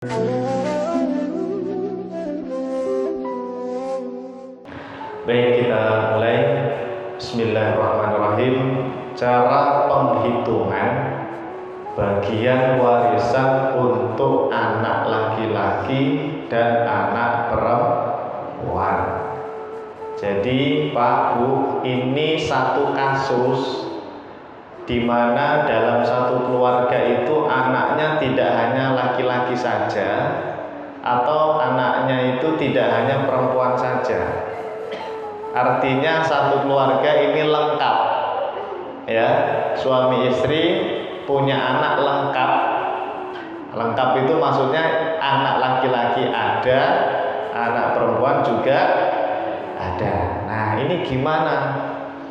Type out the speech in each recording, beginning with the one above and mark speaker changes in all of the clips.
Speaker 1: Baik, kita mulai. Bismillahirrahmanirrahim. Cara penghitungan bagian warisan untuk anak laki-laki dan anak perempuan. Jadi Pak Bu, ini satu kasus di mana dalam satu keluarga itu anaknya tidak hanya laki-laki saja, atau anaknya itu tidak hanya perempuan saja. Artinya satu keluarga ini lengkap, ya, suami istri punya anak lengkap. Lengkap itu maksudnya anak laki-laki ada, anak perempuan juga ada. Nah, ini gimana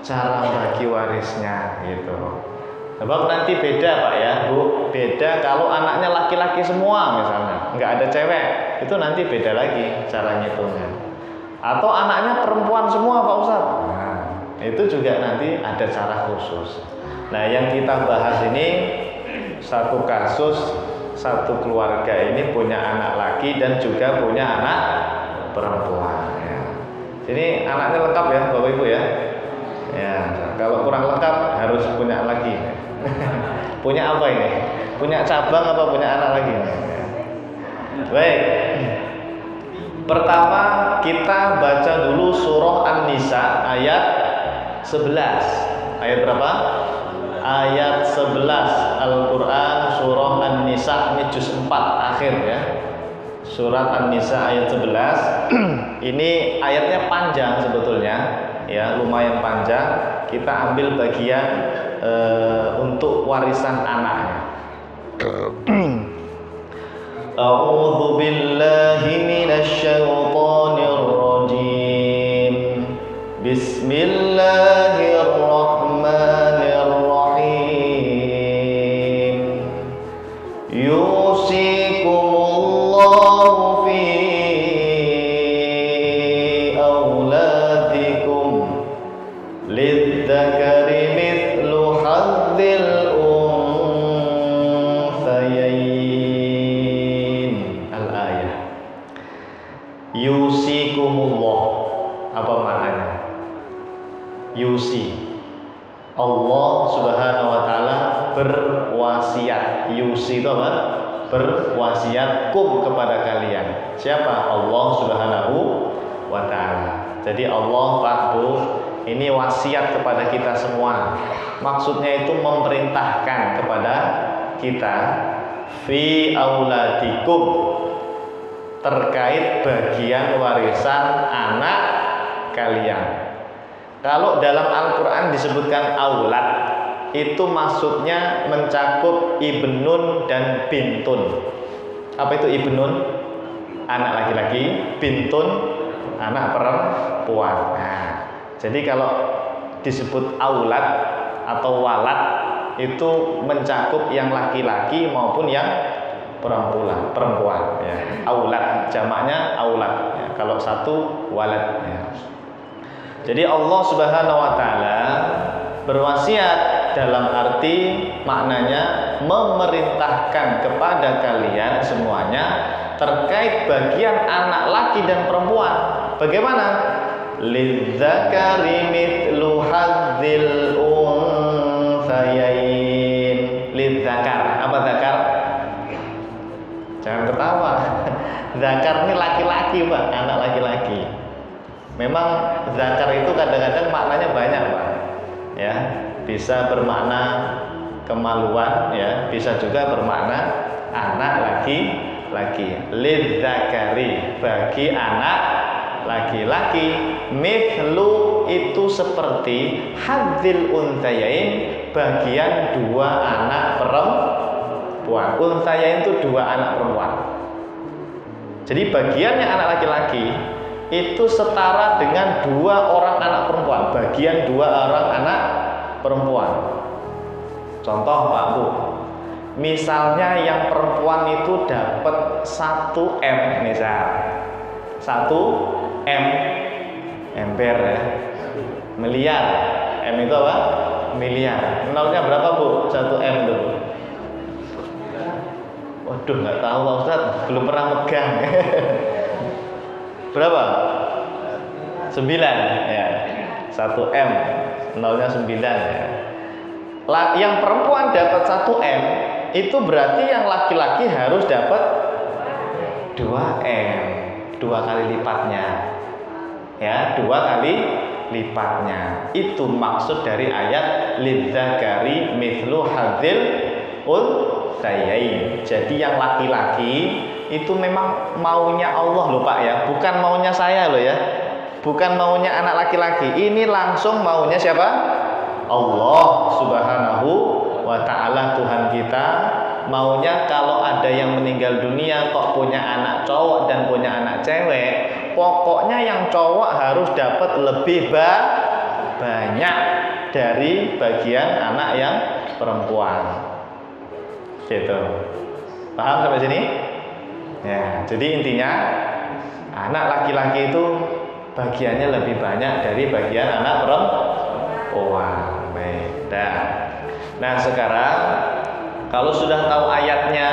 Speaker 1: cara bagi warisnya gitu. Sebab nanti beda Pak ya Bu, beda kalau anaknya laki-laki semua misalnya, nggak ada cewek, itu nanti beda lagi cara ngitungnya. Atau anaknya perempuan semua Pak Ustadz, nah itu juga nanti ada cara khusus. Nah yang kita bahas ini satu kasus, satu keluarga ini punya anak laki dan juga punya anak perempuan ya. Jadi anaknya lengkap ya Bapak Ibu ya. Ya, kalau kurang lengkap harus punya lagi. Punya apa ini? Punya cabang apa punya anak lagi? Baik. Pertama kita baca dulu surah An-Nisa ayat 11. Ayat berapa? Ayat 11 Al-Quran surah An-Nisa, ini juz 4 akhir ya. Surat An-Nisa ayat 11. Ini ayatnya panjang sebetulnya ya, lumayan panjang. Kita ambil bagian untuk warisan anaknya. A'udzu billahi minasy syaithanir rajim. Bismillahirrahmanirrahim. Yusikumullahu fi auladikum lidzakari mithlu hadzil unthayain. Al-ayah. Yusikumullah, apa maknanya? Yusi, Allah Subhanahu wa taala berwasiat. Yusi itu apa? Berwasiat kum kepada kalian. Siapa? Allah Subhanahu wa taala. Jadi Allah Pak Bu, ini wasiat kepada kita semua. Maksudnya itu memerintahkan kepada kita fi auladikum, terkait bagian warisan anak kalian. Kalau dalam Al-Quran disebutkan aulad, itu maksudnya mencakup ibnun dan bintun. Apa itu ibnun? Anak laki-laki. Bintun anak perempuan. Nah, jadi kalau disebut aulad atau walad itu mencakup yang laki-laki maupun yang perempuan ya. Aulad jamaknya aulad ya. Kalau satu walad ya. Jadi Allah Subhanahu wa taala berwasiat dalam arti maknanya memerintahkan kepada kalian semuanya terkait bagian anak laki dan perempuan. Bagaimana? Lidzakari mithlu hadzil unthayain. Lidzakar. Apa zakar? Jangan ketawa. Zakar ini laki-laki Pak, anak laki-laki. Memang zakar itu kadang-kadang maknanya banyak Pak. Ya, bisa bermakna kemaluan ya, bisa juga bermakna anak laki-laki. Lidzakari, bagi anak laki-laki, mithlu itu seperti hadzil unthayain, bagian dua anak perempuan. Unthayain itu dua anak perempuan. Jadi bagiannya anak laki-laki itu setara dengan dua orang anak perempuan, bagian dua orang anak perempuan. Contoh Pak Bu, misalnya yang perempuan itu dapat 1 M misal, 1 M, ember ya, miliar. M itu apa? Miliar. Nolnya berapa Bu? 1 M itu. Waduh, nggak tahu Pak Ustadz, belum pernah megang. Berapa? 9 ya. 1M, nolnya 9 ya. Yang perempuan dapat 1M, itu berarti yang laki-laki harus dapat 2M, 2 kali lipatnya. Ya, 2 kali lipatnya. Itu maksud dari ayat lidzakari mithlu hadzil unthayain. Jadi yang laki-laki itu memang maunya Allah loh Pak ya, bukan maunya saya loh ya. Bukan maunya anak laki-laki. Ini langsung maunya siapa? Allah Subhanahu wa ta'ala, Tuhan kita. Maunya kalau ada yang meninggal dunia kok punya anak cowok dan punya anak cewek, pokoknya yang cowok harus dapat lebih banyak dari bagian anak yang perempuan. Gitu. Paham sampai sini? Ya, jadi intinya anak laki-laki itu bagiannya lebih banyak dari bagian anak perempuan. Baik. Nah, sekarang kalau sudah tahu ayatnya,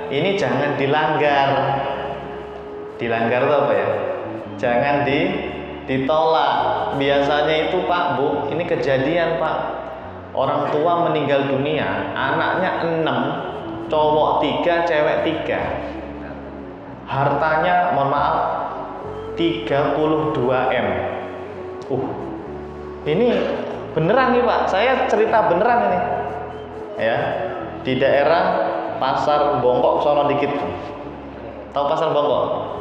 Speaker 1: ini jangan dilanggar. Dilanggar itu apa ya? Jangan ditolak. Biasanya itu Pak, Bu, ini kejadian Pak. Orang tua meninggal dunia, anaknya 6, cowok 3, cewek 3. Hartanya, mohon maaf, 32M. Ini beneran nih Pak, saya cerita beneran ini. Ya, di daerah Pasar Bongkok sono dikit. Tahu Pasar Bongkok?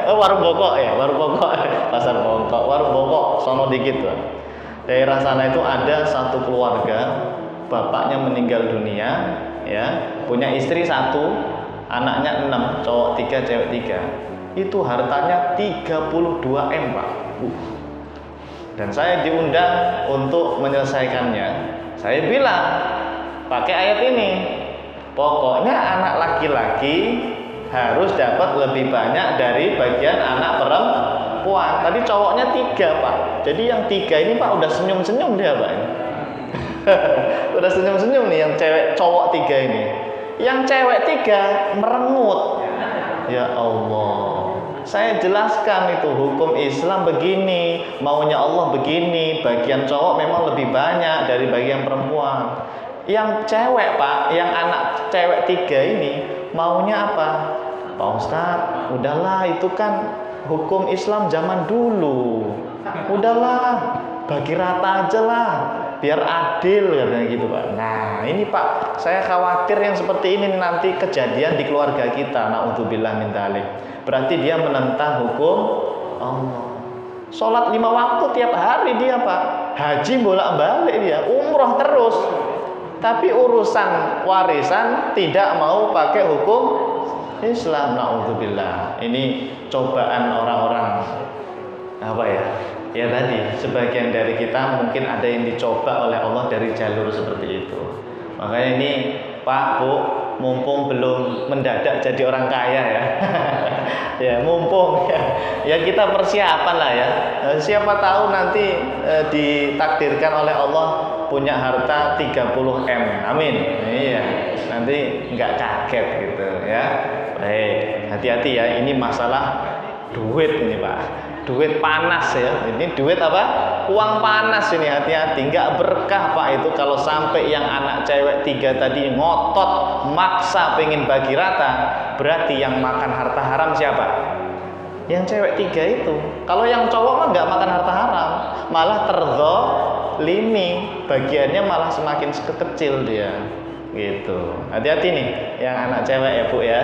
Speaker 1: Warung Bongkok ya, Warung Bongkok. Pasar Bongkok, Warung Bongkok sono dikit Pak. Daerah sana itu ada satu keluarga, bapaknya meninggal dunia, ya, punya istri 1, anaknya 6, cowok 3, cewek 3. Itu hartanya 32M Pak. Dan saya diundang untuk menyelesaikannya. Saya bilang pakai ayat ini, pokoknya anak laki-laki harus dapat lebih banyak dari bagian anak perempuan. Tadi cowoknya 3 Pak. Jadi yang 3 ini Pak udah senyum-senyum dia Pak. Udah senyum-senyum nih yang cowok 3 ini. Yang cewek 3 merengut. Ya Allah, saya jelaskan itu hukum Islam begini, maunya Allah begini, bagian cowok memang lebih banyak dari bagian perempuan. Yang cewek Pak, yang anak cewek 3 ini maunya apa? Pak Ustadz, udahlah itu kan hukum Islam zaman dulu. Udahlah, bagi rata aja lah, biar adil katanya gitu Pak. Nah ini Pak, saya khawatir yang seperti ini nanti kejadian di keluarga kita. Na'udzubillah min dzalik. Berarti dia menentang hukum Allah. Sholat 5 waktu tiap hari dia Pak, haji bolak-balik dia, umroh terus. Tapi urusan warisan tidak mau pakai hukum Islam. Na'udzubillah. Ini cobaan orang-orang apa ya? Ya tadi, sebagian dari kita mungkin ada yang dicoba oleh Allah dari jalur seperti itu. Makanya ini Pak, Bu, mumpung belum mendadak jadi orang kaya ya. Ya, mumpung ya kita persiapan lah ya. Siapa tahu nanti ditakdirkan oleh Allah punya harta 30M. Amin. Iya, nanti nggak kaget gitu ya. Baik, hati-hati ya, ini masalah duit ini Pak. Duit panas ya, ini duit apa? Uang panas ini, hati-hati, nggak berkah Pak itu kalau sampai yang anak cewek 3 tadi ngotot maksa pengen bagi rata, berarti yang makan harta haram siapa? Yang cewek 3 itu. Kalau yang cowok mah nggak makan harta haram, malah terzolimi, bagiannya malah semakin kecil dia, gitu. Hati-hati nih, yang anak cewek ya Bu ya.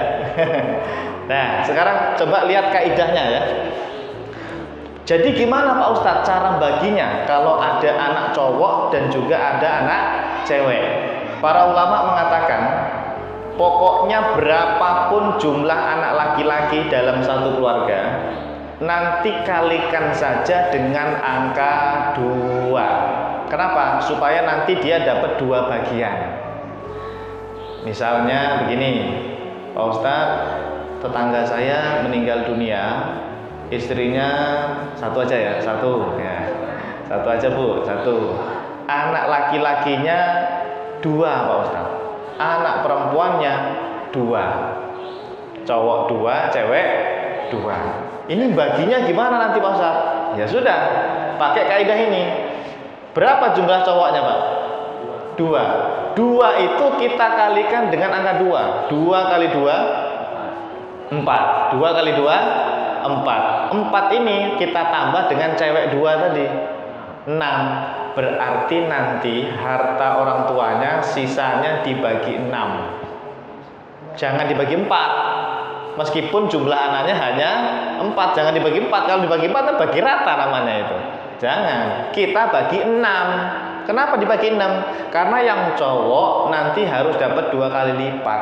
Speaker 1: Nah, sekarang coba lihat kaidahnya ya. Jadi gimana Pak Ustadz cara baginya kalau ada anak cowok dan juga ada anak cewek? Para ulama mengatakan pokoknya berapapun jumlah anak laki-laki dalam satu keluarga, nanti kalikan saja dengan angka 2. Kenapa? Supaya nanti dia dapat 2 bagian. Misalnya begini, Pak Ustadz, tetangga saya meninggal dunia, istrinya 1 aja ya, 1 ya, 1 aja Bu, 1. Anak laki-lakinya 2 Pak Ustadz, anak perempuannya 2. Cowok 2, cewek 2. Ini baginya gimana nanti Pak Ustaz? Ya sudah, pakai kaidah ini. Berapa jumlah cowoknya Pak? 2. 2 itu kita kalikan dengan angka 2. 2 kali 2 4. 2 kali 2 4. 4 ini kita tambah dengan cewek 2 tadi 6. Berarti nanti harta orang tuanya sisanya dibagi 6. Jangan dibagi 4. Meskipun jumlah anaknya hanya 4, jangan dibagi 4. Kalau dibagi 4 kan bagi rata namanya itu. Jangan, kita bagi 6. Kenapa dibagi 6? Karena yang cowok nanti harus dapat 2 kali lipat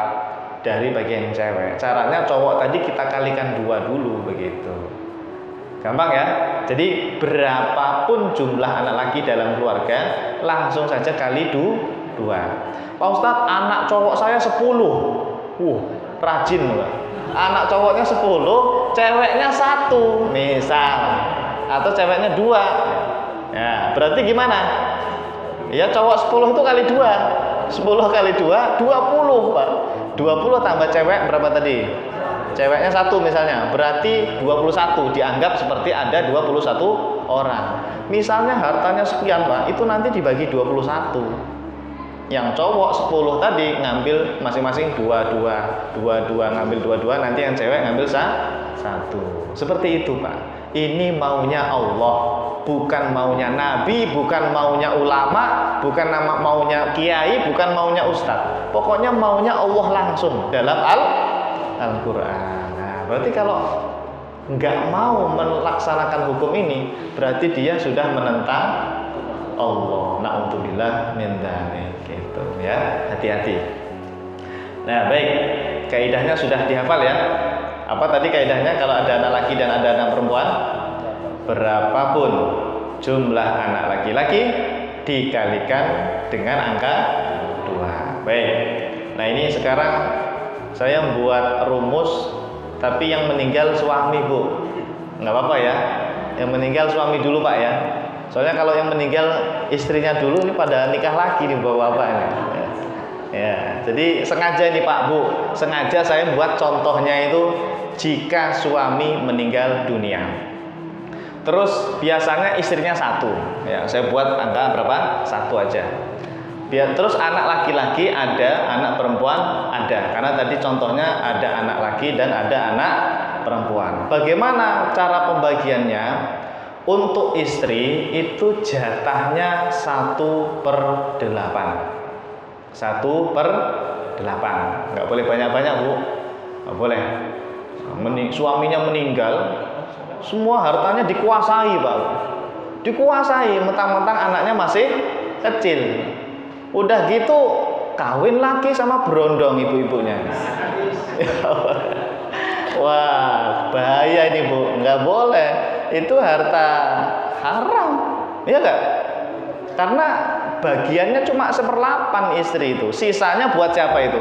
Speaker 1: dari bagian cewek. Caranya cowok tadi kita kalikan 2 dulu begitu. Gampang ya? Jadi berapapun jumlah anak laki dalam keluarga, langsung saja kali 2. Pak Ustadz, anak cowok saya 10. Rajin Pak. Anak cowoknya 10, ceweknya 1 misal, atau ceweknya 2. Ya, berarti gimana? Ya cowok 10 itu kali 2. 10 kali 2 20 Pak. 20 tambah cewek berapa tadi? Ceweknya 1 misalnya, berarti 21. Dianggap seperti ada 21 orang. Misalnya hartanya sekian Pak, itu nanti dibagi 21. Yang cowok 10 tadi ngambil masing-masing 22 ngambil 22, nanti yang cewek ngambil 1. Seperti itu Pak. Ini maunya Allah, bukan maunya Nabi, bukan maunya ulama, bukan maunya kiai, bukan maunya ustadz. Pokoknya maunya Allah langsung dalam Al-Quran. Nah, berarti kalau nggak mau melaksanakan hukum ini, berarti dia sudah menentang Allah. Na'udzubillah min dzalik, gitu ya. Hati-hati. Nah, baik. Kaidahnya sudah dihafal ya. Apa tadi kaidahnya? Kalau ada anak laki dan ada anak perempuan, berapapun jumlah anak laki-laki dikalikan dengan angka 2. Baik. Nah, ini sekarang saya buat rumus, tapi yang meninggal suami Bu. Nggak apa-apa ya. Yang meninggal suami dulu Pak ya. Soalnya kalau yang meninggal istrinya dulu, ini pada nikah lagi nih bapak-bapak ini. Ya, jadi sengaja nih Pak Bu, sengaja saya buat contohnya itu jika suami meninggal dunia. Terus biasanya istrinya 1. Ya, saya buat angka berapa? 1 aja. Terus anak laki-laki ada, anak perempuan ada. Karena tadi contohnya ada anak laki dan ada anak perempuan. Bagaimana cara pembagiannya? Untuk istri itu jatahnya 1/8. 1/8. Nggak boleh banyak-banyak Bu. Nggak boleh. Suaminya meninggal, semua hartanya dikuasai Pak. Dikuasai, mentang-mentang anaknya masih kecil. Udah gitu kawin lagi sama berondong ibu-ibunya. Wah, bahaya ini Bu, nggak boleh. Itu harta haram, iya nggak? Karena bagiannya cuma 1/8 istri itu. Sisanya buat siapa itu?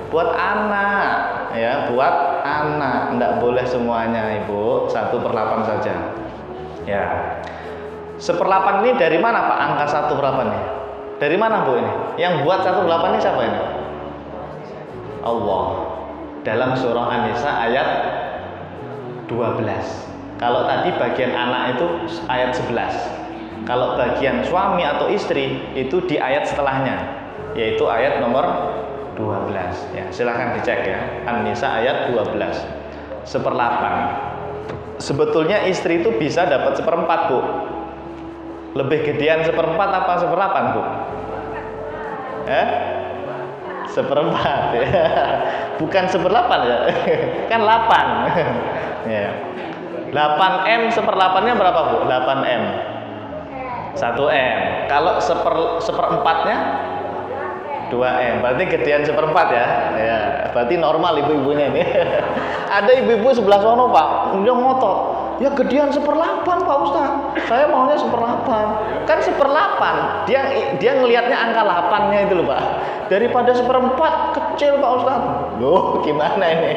Speaker 1: Buat anak, ya, buat anak. Nggak boleh semuanya Ibu, 1/8 saja. Ya, 1/8 ini dari mana Pak? Angka 1/8 nih? Dari mana Bu ini? Yang buat 1/8 ini siapa ini? Allah. Dalam surah An-Nisa ayat 12. Kalau tadi bagian anak itu ayat 11. Kalau bagian suami atau istri itu di ayat setelahnya, yaitu ayat nomor 12. Ya, silahkan dicek ya. An-Nisa ayat 12. 1/8. Sebetulnya istri itu bisa dapat 1/4 Bu. Lebih gedean 1/4 apa 1/8 Bu? 1/4 ya. Bukan 1/8 ya. Kan 8. Ya. 8M 1/8-nya berapa Bu? 8M. 1M. Kalau 1/4-nya 2M. Berarti gedean 1/4 ya. Ya, berarti normal ibu-ibunya ini. Ada ibu-ibu sebelah sono Pak, dia ngotot. Ya gedean 1/8 Pak Ustaz. Saya maunya 1/8. Kan 1/8. Dia ngelihatnya angka 8-nya itu loh Pak. Daripada 1/4 kecil Pak Ustaz. Loh, gimana ini?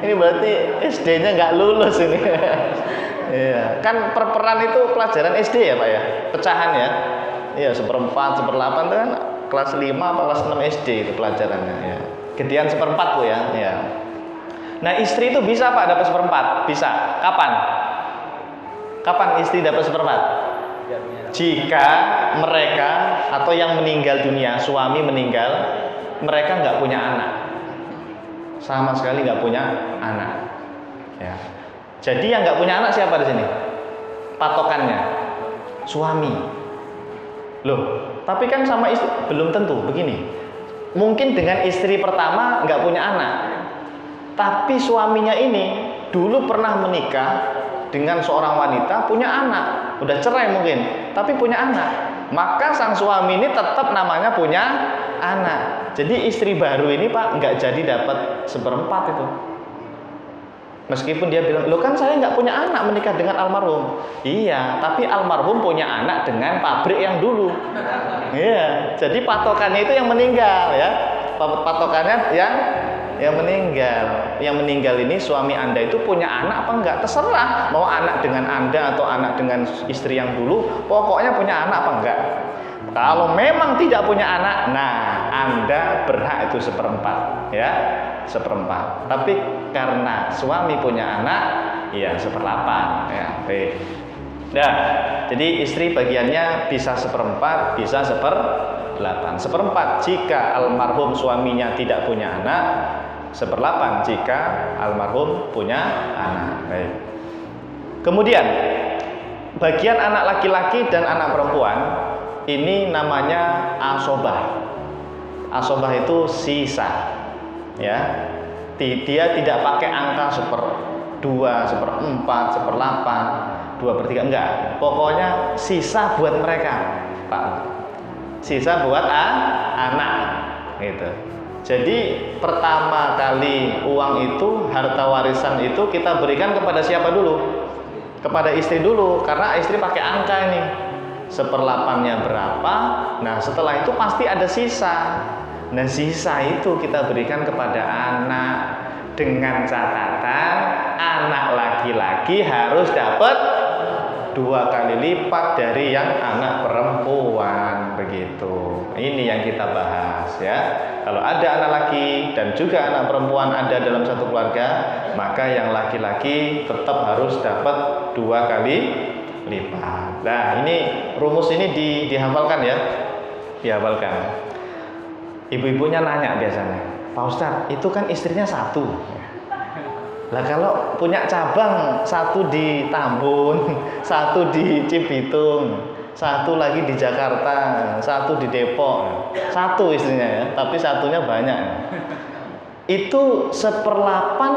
Speaker 1: Ini berarti SD-nya nggak lulus ini. Iya, kan perperan itu pelajaran SD ya Pak ya? Pecahan ya. Iya, 1/4, 1/8 itu kan kelas 5 atau kelas 6 SD itu pelajarannya ya.
Speaker 2: Gedean seperempat Bu ya. Ya. Nah istri itu bisa Pak dapat seperempat? Bisa. Kapan? Kapan istri dapat seperempat? Jika mereka atau yang meninggal dunia, suami meninggal, mereka nggak punya anak, sama sekali nggak punya anak. Ya. Jadi yang nggak punya anak siapa di sini? Patokannya suami. Loh, tapi kan sama istri belum tentu. Begini, mungkin dengan istri pertama nggak punya anak, tapi suaminya ini dulu pernah menikah dengan seorang wanita, punya anak, udah cerai mungkin, tapi punya anak, maka sang suami ini tetap namanya punya anak. Jadi istri baru ini Pak nggak jadi dapat seperempat itu. Meskipun dia bilang, loh kan saya nggak punya anak menikah dengan almarhum. Iya, tapi almarhum punya anak dengan pabrik yang dulu. Iya, jadi patokannya itu yang meninggal ya. Patokannya yang meninggal. Yang meninggal ini suami Anda itu punya anak apa enggak? Terserah, mau anak dengan Anda atau anak dengan istri yang dulu, pokoknya punya anak apa enggak. Kalau memang tidak punya anak, nah Anda berhak itu seperempat, ya, seperempat. Tapi karena suami punya anak, ya seperlapan, ya. Baik. Nah, jadi istri bagiannya bisa seperempat, bisa seperlapan. Seperempat jika almarhum suaminya tidak punya anak, seperlapan jika almarhum punya anak. Baik. Kemudian bagian anak laki-laki dan anak perempuan ini namanya asobah. Asobah itu sisa, ya. Dia tidak pakai angka 1/2, 1/4, 1/8, 2/3, enggak. Pokoknya sisa buat mereka, Pak. Sisa buat anak, gitu. Jadi pertama kali uang itu, harta warisan itu kita berikan kepada siapa dulu? Kepada istri dulu, karena istri pakai angka ini. Seperlapannya berapa? Nah setelah itu pasti ada sisa. Nah sisa itu kita berikan kepada anak, dengan catatan anak laki-laki harus dapat 2 kali lipat dari yang anak perempuan, begitu. Ini yang kita bahas ya. Kalau ada anak laki dan juga anak perempuan ada dalam satu keluarga, maka yang laki-laki tetap harus dapat 2 kali lipat. Nah ini rumus ini dihafalkan ya, dihafalkan. Ibu-ibunya nanya biasanya, Pak Ustadz itu kan istrinya 1. Lah kalau punya cabang, 1 di Tambun, 1 di Cibitung, 1 lagi di Jakarta, 1 di Depok, 1 istrinya ya, tapi 1-nya banyak. Itu seperlapan,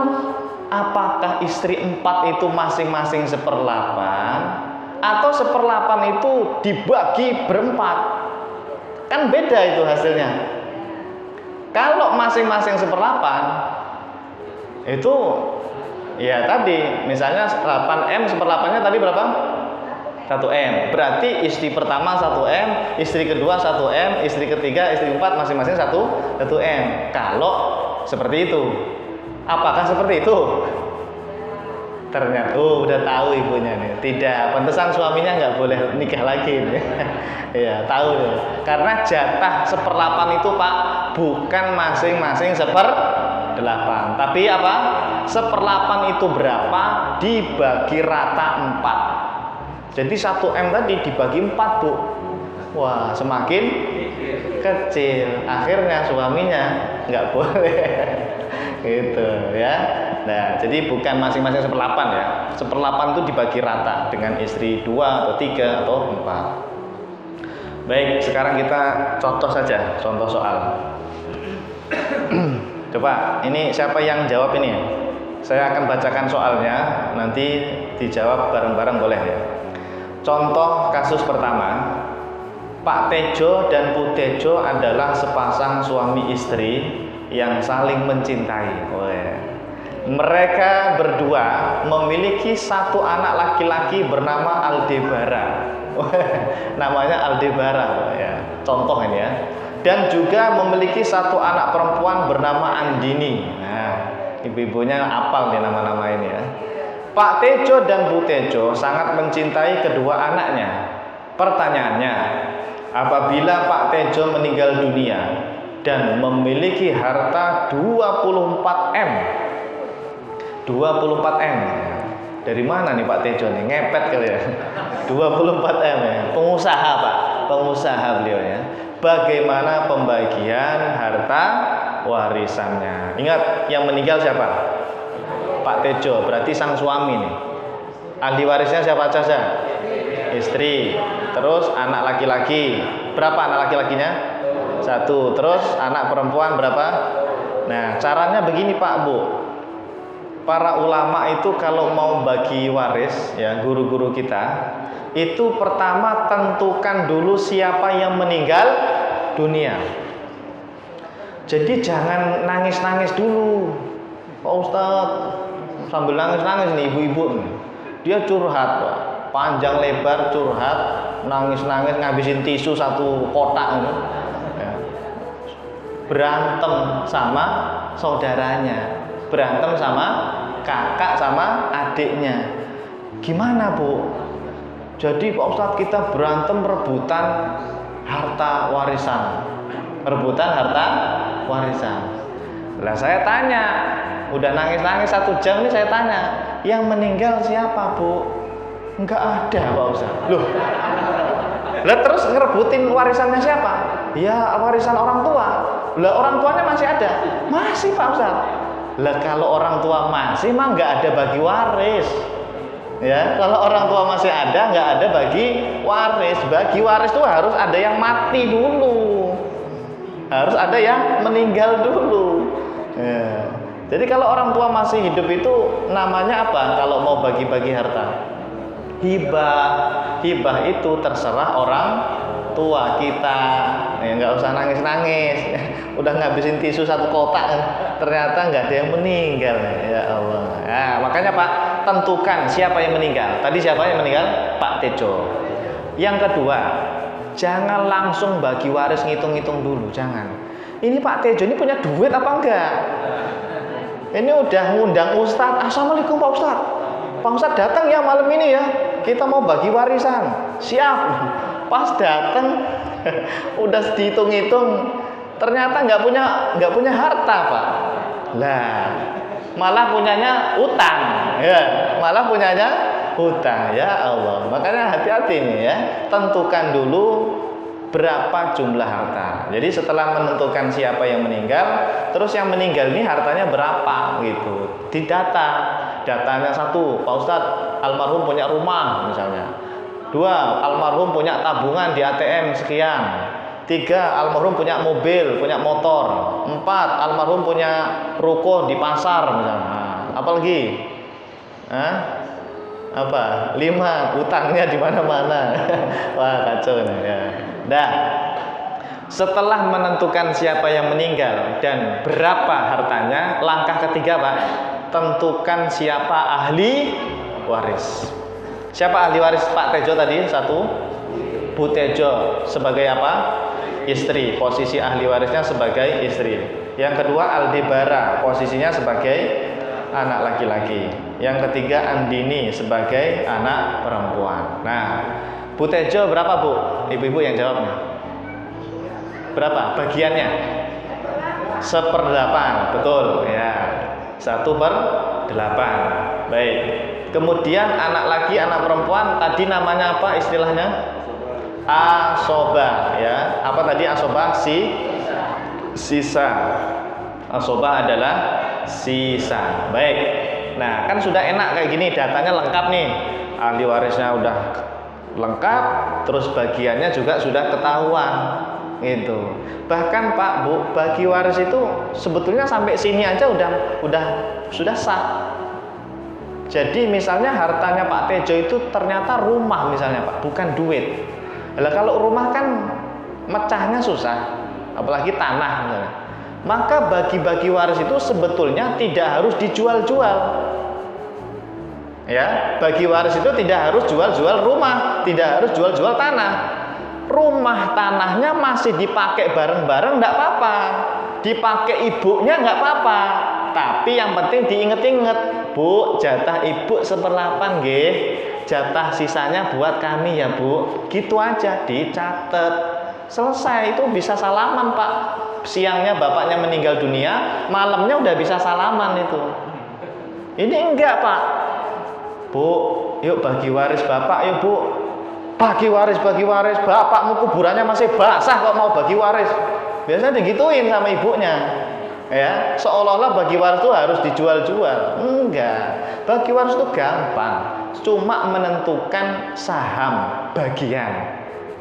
Speaker 2: apakah istri 4 itu masing-masing seperlapan? Atau seperlapan itu dibagi berempat? Kan beda itu hasilnya. Kalau masing-masing seperlapan, itu ya tadi misalnya 8M seperlapannya tadi berapa? 1M. Berarti istri pertama 1M, istri kedua 1M, istri ketiga, istri keempat masing-masing 1M. Kalau seperti itu, apakah seperti itu? Ternyata, udah tahu ibunya nih. Tidak, pantesan suaminya nggak boleh nikah lagi nih. Ya, tahu ya. Karena jatah seperlapan itu Pak, bukan masing-masing 1/8. Tapi apa? Seperlapan itu berapa? Dibagi rata 4. Jadi 1M tadi dibagi 4 Bu. Wah, semakin kecil. Akhirnya suaminya nggak boleh. Gitu ya. Nah, jadi bukan masing-masing 1/8 ya. 1/8 itu dibagi rata dengan istri 2 atau 3 atau 4. Baik, sekarang kita contoh saja, contoh soal. Coba, ini siapa yang jawab ini? Saya akan bacakan soalnya, nanti dijawab bareng-bareng boleh ya. Contoh kasus pertama, Pak Tejo dan Bu Tejo adalah sepasang suami istri yang saling mencintai. Mereka berdua memiliki 1 anak laki-laki bernama Aldebaran. Namanya Aldebaran ya. Contoh ini ya. Dan juga memiliki 1 anak perempuan bernama Andini. Nah, ibu-ibunya apal nih nama-nama ini ya. Pak Tejo dan Bu Tejo sangat mencintai kedua anaknya. Pertanyaannya, apabila Pak Tejo meninggal dunia dan memiliki harta 24 M. 24 M. Dari mana nih Pak Tejo nih? Ngepet kali ya. 24 M ya. Pengusaha Pak, pengusaha beliau ya. Bagaimana pembagian harta warisannya? Ingat, yang meninggal siapa? Pak Tejo, berarti sang suami nih. Ahli warisnya siapa saja? Istri. Terus anak laki-laki. Berapa anak laki-lakinya? 1. Terus anak perempuan berapa? Nah, caranya begini Pak Bu. Para ulama itu kalau mau bagi waris, ya guru-guru kita, itu pertama tentukan dulu siapa yang meninggal dunia. Jadi jangan nangis-nangis dulu, Pak Ustadz. Sambil nangis-nangis nih ibu-ibu, dia curhat Pak, panjang lebar curhat, nangis-nangis ngabisin tisu 1 kotak gitu. Ya. Berantem sama saudaranya, berantem sama kakak sama adiknya. Gimana Bu? Jadi Pak Ustadz kita berantem rebutan harta warisan. Rebutan harta warisan. Lah saya tanya, udah nangis-nangis 1 jam nih saya tanya, yang meninggal siapa Bu? Enggak ada Pak Ustadz. Loh. Lah terus ngerebutin warisannya siapa? Ya warisan orang tua. Lah orang tuanya masih ada? Masih Pak Ustadz. Lah kalau orang tua masih mah nggak ada bagi waris. Ya, kalau orang tua masih ada nggak ada bagi waris. Bagi waris itu harus ada yang mati dulu. Harus ada yang meninggal dulu. Ya. Jadi kalau orang tua masih hidup itu namanya apa? Kalau mau bagi-bagi harta, hibah. Hibah itu terserah orang tua kita. Ya, nggak usah nangis-nangis. Udah ngabisin tisu 1 kotak, ternyata nggak ada yang meninggal. Ya Allah. Nah, makanya Pak, tentukan siapa yang meninggal. Tadi siapa yang meninggal? Pak Tejo. Yang kedua, jangan langsung bagi waris ngitung-ngitung dulu, jangan. Ini Pak Tejo ini punya duit apa enggak? Ini udah ngundang Ustadz. Assalamualaikum Pak Ustadz. Pak Ustadz datang ya malam ini ya. Kita mau bagi warisan. Siap. Pas datang, udah dihitung-hitung, ternyata nggak punya harta Pak. Lah, malah punyanya utang. Ya, malah punyanya utang. Ya Allah. Makanya hati-hati nih ya. Tentukan dulu berapa jumlah harta. Jadi setelah menentukan siapa yang meninggal, terus yang meninggal ini hartanya berapa gitu. Didata. Datanya 1, Pak Ustadz, almarhum punya rumah misalnya. 2, almarhum punya tabungan di ATM sekian. 3, almarhum punya mobil, punya motor. 4, almarhum punya ruko di pasar misalnya. Nah, apa lagi? Apa? 5, utangnya di mana-mana. Wah, kacau nih ya. Dah. Setelah menentukan siapa yang meninggal dan berapa hartanya, langkah ketiga Pak, tentukan siapa ahli waris. Siapa ahli waris Pak Tejo tadi? 1, Bu Tejo sebagai apa? Istri. Posisi ahli warisnya sebagai istri. Yang kedua Aldebara, posisinya sebagai anak laki-laki. Yang ketiga Andini sebagai anak perempuan. Nah, Bu Tejo berapa Bu? Ibu-ibu yang jawabnya. Berapa bagiannya? 1/8, betul ya. 1/8. Baik. Kemudian anak laki, anak perempuan tadi namanya apa istilahnya? Asoba ya. Apa tadi asoba? Sisa. Asoba adalah sisa. Baik. Nah, kan sudah enak kayak gini, datanya lengkap nih. Ahli warisnya udah lengkap, terus bagiannya juga sudah ketahuan. Gitu. Bahkan Pak Bu, bagi waris itu sebetulnya sampai sini aja sudah sah. Jadi misalnya hartanya Pak Tejo itu ternyata rumah misalnya Pak, bukan duit. Lah kalau rumah kan mecahnya susah, apalagi tanah misalnya. Maka bagi-bagi waris itu sebetulnya tidak harus dijual-jual. Ya, bagi waris itu tidak harus jual-jual rumah, tidak harus jual-jual tanah. Rumah tanahnya masih dipakai bareng-bareng enggak apa-apa. Dipakai ibunya enggak apa-apa. Tapi yang penting diinget-inget, Bu, jatah ibu 1/8 nggih. Jatah sisanya buat kami ya, Bu. Gitu aja dicatat. Selesai, itu bisa salaman, Pak. siangnya bapaknya meninggal dunia, malamnya udah bisa salaman itu. Ini enggak, Pak. Bu, yuk bagi waris bapak, yuk Bu. Bagi waris, bapakmu kuburannya masih basah kok mau bagi waris. Biasanya digituin sama ibunya. Ya, seolah-olah bagi waris itu harus dijual-jual. Enggak. Bagi waris itu gampang. Cuma menentukan saham bagian.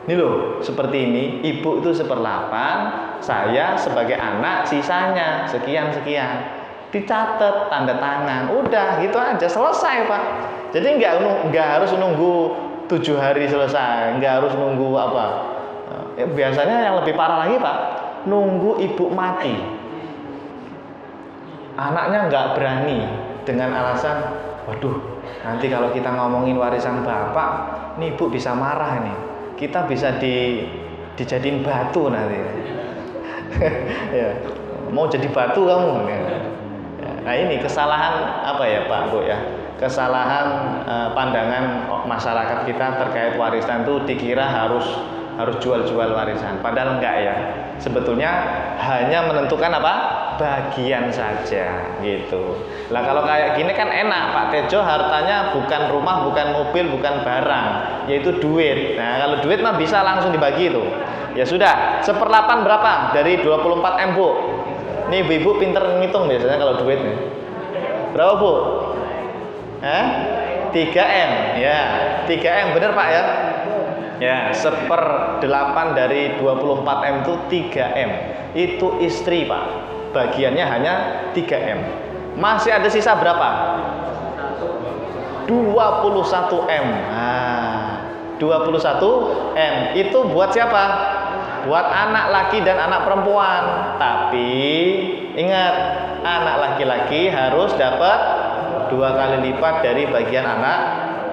Speaker 2: Ini loh, seperti ini. Ibu itu 1/8, saya sebagai anak sisanya sekian-sekian. Dicatat, tanda tangan, udah gitu aja, selesai Pak. Jadi nggak harus nunggu 7 hari selesai, nggak harus nunggu apa. Biasanya yang lebih parah lagi Pak, nunggu ibu mati. Anaknya nggak berani dengan alasan, waduh, nanti kalau kita ngomongin warisan bapak, nih ibu bisa marah nih, kita bisa dijadiin batu nanti. Ya, mau jadi batu kamu. Nah ini kesalahan apa ya Pak Bu ya? Kesalahan pandangan masyarakat kita terkait warisan itu dikira harus jual-jual warisan. Padahal enggak ya. Sebetulnya hanya menentukan apa? Bagian saja gitu. Lah kalau kayak gini kan enak Pak Tejo, hartanya bukan rumah, bukan mobil, bukan barang, yaitu duit. Nah kalau duit mah bisa langsung dibagi itu. Ya sudah, 1/8 berapa dari 24 M Bu? Nih ibu-ibu pinter ngitung biasanya kalau duit nih. Berapa Bu? 3M. Ya, 3M bener Pak ya? Ya, 1/8 dari 24M itu 3M. Itu istri Pak. Bagiannya hanya 3M. Masih ada sisa berapa? 21M. Nah, 21M itu buat siapa? Buat anak laki dan anak perempuan. Tapi ingat, anak laki-laki harus dapat 2 kali lipat dari bagian anak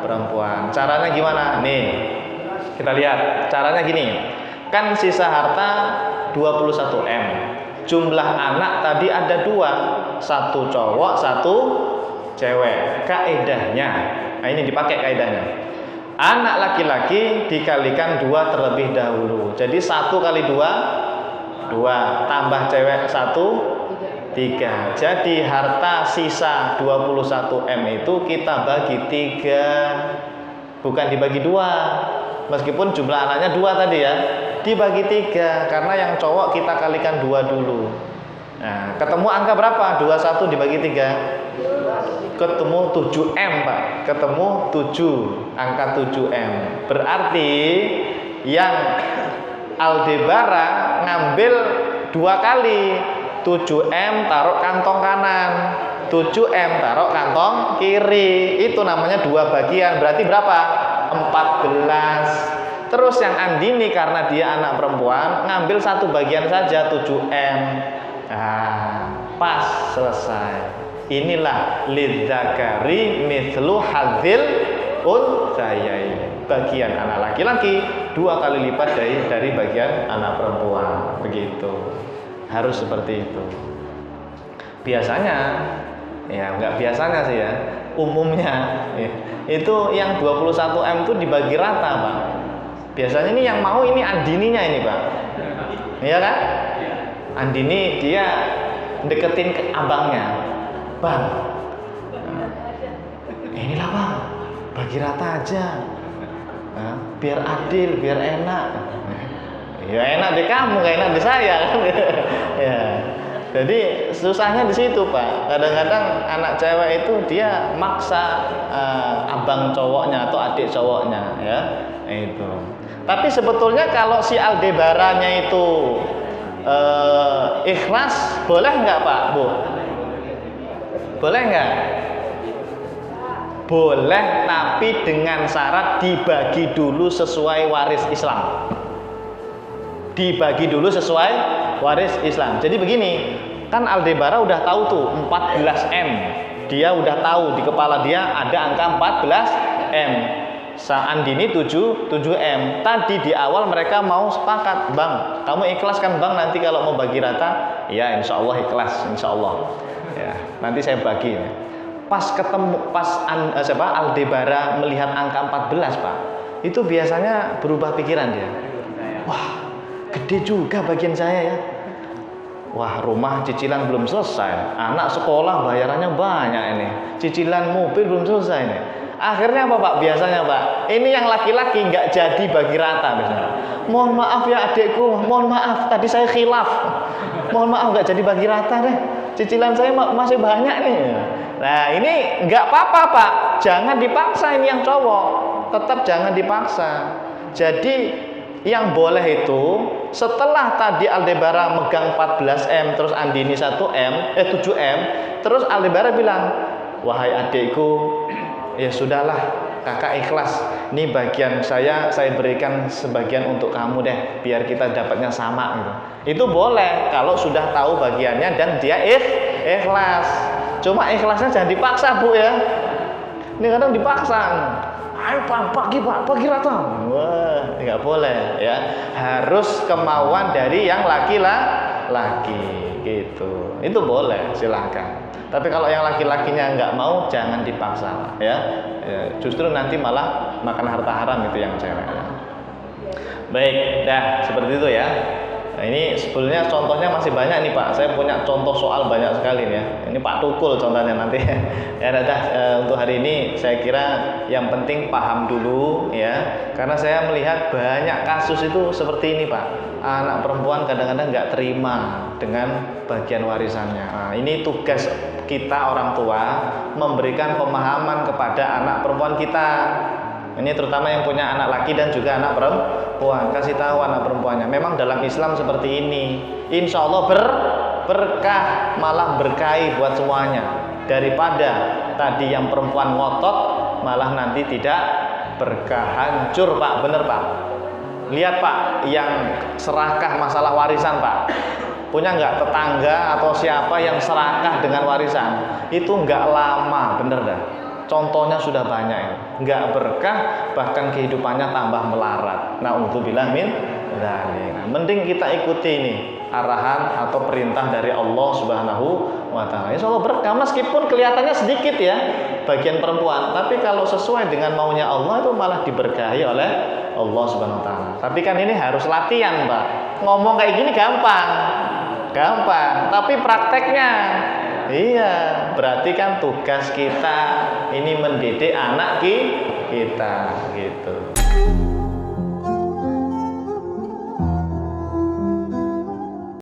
Speaker 2: perempuan. Caranya gimana? Nih, kita lihat. Caranya gini. Kan sisa harta 21M. Jumlah anak tadi ada 2. 1 cowok, 1 cewek. Kaedahnya. Nah, ini dipakai kaedahnya. Anak laki-laki dikalikan 2 terlebih dahulu. Jadi 1 kali 2, 2. Tambah cewek 1, 3. Jadi harta sisa 21M itu kita bagi 3. Bukan dibagi 2. Meskipun jumlah anaknya 2 tadi ya. Dibagi 3. Karena yang cowok kita kalikan 2 dulu. Nah, ketemu angka berapa? 21 dibagi 3. Ketemu 7M Pak. Ketemu 7. Angka 7M. Berarti yang Aldebaran ngambil 2 kali. 7M taruh kantong kanan, 7M taruh kantong kiri. Itu namanya 2 bagian. Berarti berapa? 14. Terus yang Andini karena dia anak perempuan ngambil 1 bagian saja, 7M. Nah, pas selesai. Inilah lidzakari mithlu hadzil unthayain. Bagian anak laki-laki 2 kali lipat dari bagian anak perempuan. Begitu. Harus seperti itu. Biasanya, ya nggak biasanya sih ya, umumnya ya, itu yang 21M itu dibagi rata Pak. Biasanya ini yang mau ini Andininya ini Pak. Iya kan? Andini dia deketin ke abangnya. Bang, inilah Bang, bagi rata aja, biar adil, biar enak. Ya enak di kamu, gak enak di saya kan. Ya. Jadi susahnya di situ Pak. Kadang-kadang anak cewek itu dia maksa abang cowoknya atau adik cowoknya, ya itu. Tapi sebetulnya kalau si Aldebarannya itu ikhlas, boleh nggak Pak Bu? Boleh nggak? Boleh, tapi dengan syarat dibagi dulu sesuai waris Islam. Dibagi dulu sesuai waris Islam. Jadi begini, kan Aldebaran udah tahu tuh 14M. Dia udah tahu di kepala dia ada angka 14M. Andini 7M. Tadi di awal mereka mau sepakat, Bang, kamu ikhlas kan Bang nanti kalau mau bagi rata? Ya insya Allah ikhlas, insya Allah. Ya, nanti saya bagi. Pas Aldebaran melihat angka 14 Pak, itu biasanya berubah pikiran dia. Wah, gede juga bagian saya ya. wah rumah cicilan belum selesai, anak sekolah bayarannya banyak ini, cicilan mobil belum selesai ini. Akhirnya apa Pak? Biasanya Pak, ini yang laki-laki nggak jadi bagi rata biasanya. Mohon maaf ya adikku, mohon maaf tadi saya khilaf. Mohon maaf nggak jadi bagi rata deh. Cicilan saya masih banyak nih. Nah ini nggak apa-apa Pak, jangan dipaksa ini yang cowok, tetap jangan dipaksa. Jadi yang boleh itu setelah tadi Aldebaran megang 14M terus Andini 7M, terus Aldebaran bilang, wahai adikku, ya sudahlah kakak ikhlas, ini bagian saya berikan sebagian untuk kamu deh, biar kita dapatnya sama gitu. Itu boleh kalau sudah tahu bagiannya dan dia ikhlas. Cuma ikhlasnya jangan dipaksa Bu ya. Ini kadang dipaksa. Ayo Pak, bagi rata. Wah, nggak boleh ya. Harus kemauan dari yang laki-laki gitu. Itu boleh, silahkan. Tapi kalau yang laki-lakinya nggak mau, jangan dipaksa ya. Justru nanti malah makan harta haram itu yang cewek ya. Baik, seperti itu ya. Nah, ini sebetulnya contohnya masih banyak nih Pak. Saya punya contoh soal banyak sekali nih ya. Ini Pak Tukul contohnya nanti. Ya untuk hari ini saya kira yang penting paham dulu ya. Karena saya melihat banyak kasus itu seperti ini Pak. Anak perempuan kadang-kadang nggak terima dengan bagian warisannya. Nah, ini tugas kita orang tua memberikan pemahaman kepada anak perempuan kita. Ini terutama yang punya anak laki dan juga anak perempuan, kasih tahu anak perempuannya. Memang dalam Islam seperti ini. Insya Allah berkah, malah berkahi buat semuanya. Daripada tadi yang perempuan ngotot, malah nanti tidak berkah, hancur Pak, bener Pak. Lihat Pak, yang serakah masalah warisan Pak. Punya nggak tetangga atau siapa yang serakah dengan warisan? Itu nggak lama, bener dah. Contohnya sudah banyak, nggak berkah, bahkan kehidupannya tambah melarat. Na'udzubillah min dzalik. Mending kita ikuti ini arahan atau perintah dari Allah Subhanahu wa Ta'ala. Insya Allah berkah, meskipun kelihatannya sedikit ya bagian perempuan, tapi kalau sesuai dengan maunya Allah itu malah diberkahi oleh Allah Subhanahu wa Ta'ala. Tapi kan ini harus latihan Pak. Ngomong kayak gini gampang, tapi prakteknya iya, berarti kan tugas kita ini mendidik anak kita gitu.